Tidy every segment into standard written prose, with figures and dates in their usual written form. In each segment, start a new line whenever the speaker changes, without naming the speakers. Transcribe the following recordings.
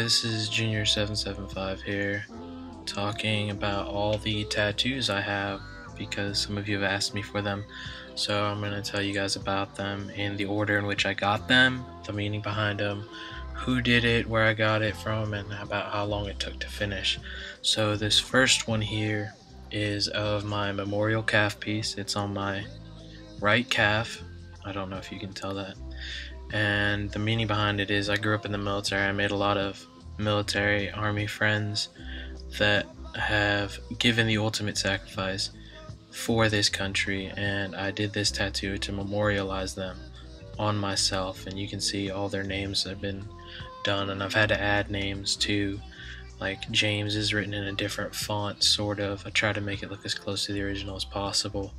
this is Junior775 here, talking about all the tattoos I have because some of you have asked me for them. So I'm going to tell you guys about them in the order in which I got them, the meaning behind them, who did it, where I got it from, and about how long it took to finish. So this first one here is of my memorial calf piece. It's on my right calf. I don't know if you can tell that. And the meaning behind it is I grew up in the military. I made a lot of military army friends that have given the ultimate sacrifice for this country, and I did this tattoo to memorialize them on myself. And you can see all their names have been done, and I've had to add names too, like James is written in a different font, sort of. I try to make it look as close to the original as possible,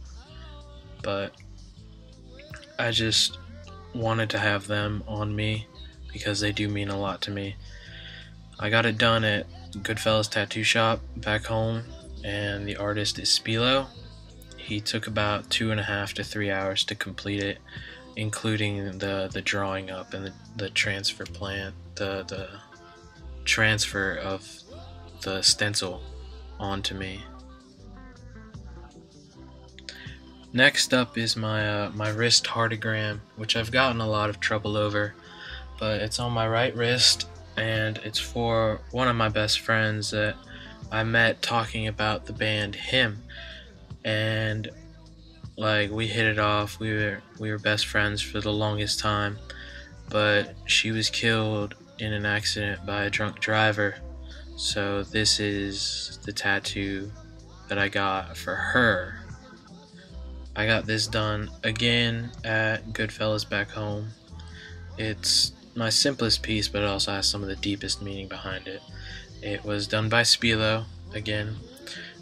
but I just wanted to have them on me because they do mean a lot to me. I got it done at Goodfellas Tattoo Shop back home, and the artist is Spilo. He took about 2.5 to 3 hours to complete it, including the drawing up and the transfer plan, the transfer of the stencil onto me. Next up is my wrist heartogram, which I've gotten a lot of trouble over, but it's on my right wrist, and it's for one of my best friends that I met talking about the band Him, and like we hit it off. We were best friends for the longest time, but she was killed in an accident by a drunk driver. So this is the tattoo that I got for her. I got this done again at Goodfellas back home. It's my simplest piece, but it also has some of the deepest meaning behind it. It was done by Spilo again,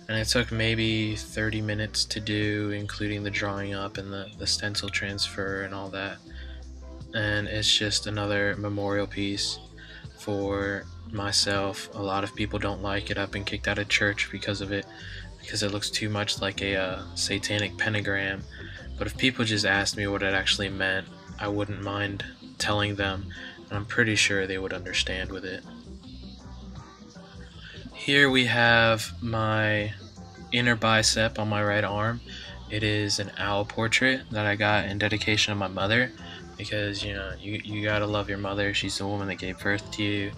and it took maybe 30 minutes to do, including the drawing up and the stencil transfer and all that. And it's just another memorial piece for myself. A lot of people don't like it. I've been kicked out of church because of it, because it looks too much like a satanic pentagram. But if people just asked me what it actually meant, I wouldn't mind telling them, and I'm pretty sure they would understand with it. Here we have my inner bicep on my right arm. It is an owl portrait that I got in dedication of my mother, because you gotta love your mother. She's the woman that gave birth to you.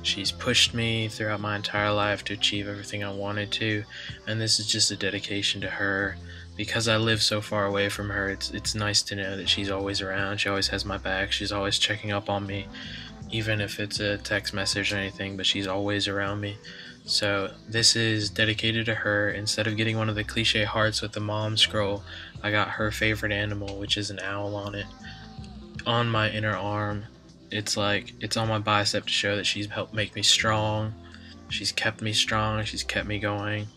She's pushed me throughout my entire life to achieve everything I wanted to, and this is just a dedication to her. Because I live so far away from her, it's nice to know that she's always around. She always has my back. She's always checking up on me, even if it's a text message or anything, but she's always around me. So this is dedicated to her. Instead of getting one of the cliche hearts with the mom scroll, I got her favorite animal, which is an owl, on it, on my inner arm. It's on my bicep to show that she's helped make me strong. She's kept me strong. She's kept me going.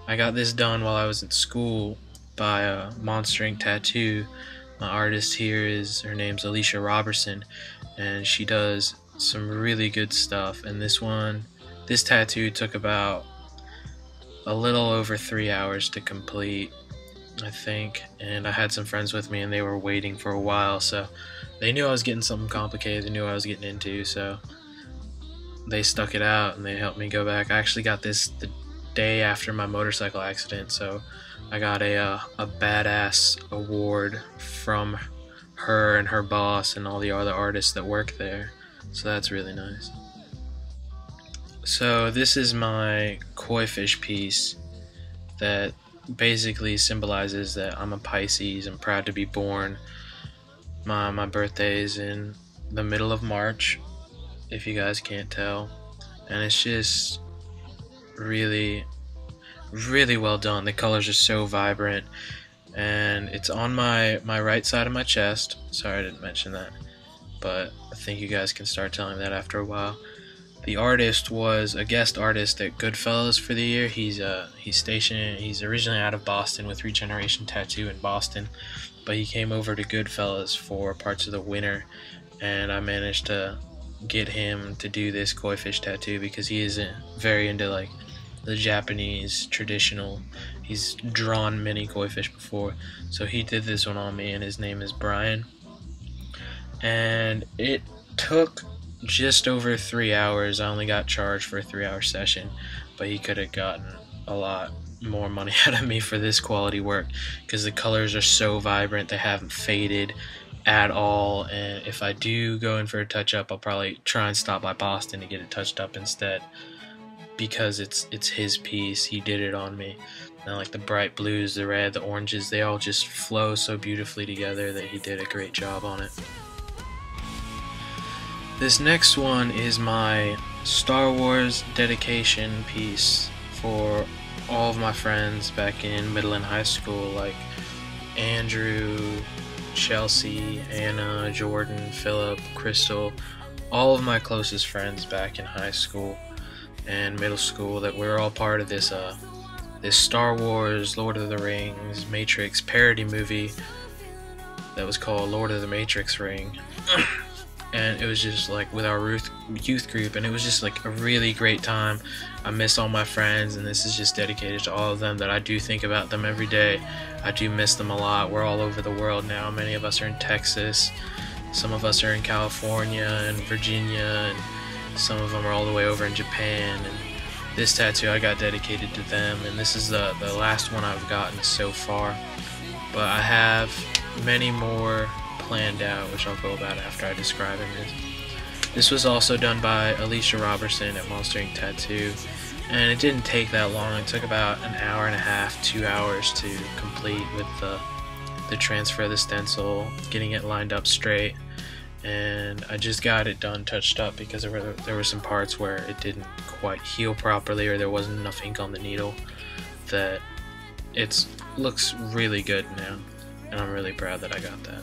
I got this done while I was in school by Monster Ink Tattoo. My artist here her name's Alicia Robertson, and she does some really good stuff. And this tattoo took about a little over 3 hours to complete, I think. And I had some friends with me, and they were waiting for a while, so they knew I was getting something complicated. They knew what I was getting into, so they stuck it out and they helped me go back. I actually got this the day after my motorcycle accident, so I got a badass award from her and her boss and all the other artists that work there, so that's really nice. So this is my koi fish piece that basically symbolizes that I'm a Pisces. I'm proud to be born. My birthday is in the middle of March, if you guys can't tell, and it's just really well done. The colors are so vibrant, and it's on my right side of my chest. Sorry I didn't mention that, but I think you guys can start telling that after a while. The artist was a guest artist at Goodfellas for the year. He's originally out of Boston with Regeneration Tattoo in Boston, but he came over to Goodfellas for parts of the winter, and I managed to get him to do this koi fish tattoo because he is very into like the Japanese traditional. He's drawn many koi fish before, so he did this one on me, and his name is Brian. And it took just over 3 hours. I only got charged for a 3 hour session, but he could have gotten a lot more money out of me for this quality work because the colors are so vibrant. They haven't faded at all, and if I do go in for a touch up, I'll probably try and stop by Boston to get it touched up instead, because it's his piece. He did it on me. And like the bright blues, the red, the oranges, they all just flow so beautifully together that he did a great job on it. This next one is my Star Wars dedication piece for all of my friends back in middle and high school, like Andrew, Chelsea, Anna, Jordan, Philip, Crystal, all of my closest friends back in high school and middle school, that we're all part of this Star Wars, Lord of the Rings, Matrix parody movie that was called Lord of the Matrix Ring. And it was just like with our youth group, and it was just like a really great time. I miss all my friends, and this is just dedicated to all of them, that I do think about them every day. I do miss them a lot. We're all over the world now. Many of us are in Texas, some of us are in California and Virginia, and some of them are all the way over in Japan. And this tattoo I got dedicated to them, and this is the last one I've gotten so far, but I have many more planned out, which I'll go about after I describe him. This was also done by Alicia Robertson at Monster Ink Tattoo, and it didn't take that long. It took about an hour and a half, 2 hours to complete, with the transfer of the stencil, getting it lined up straight, and I just got it done touched up because there were some parts where it didn't quite heal properly, or there wasn't enough ink on the needle. That it looks really good now, and I'm really proud that I got that.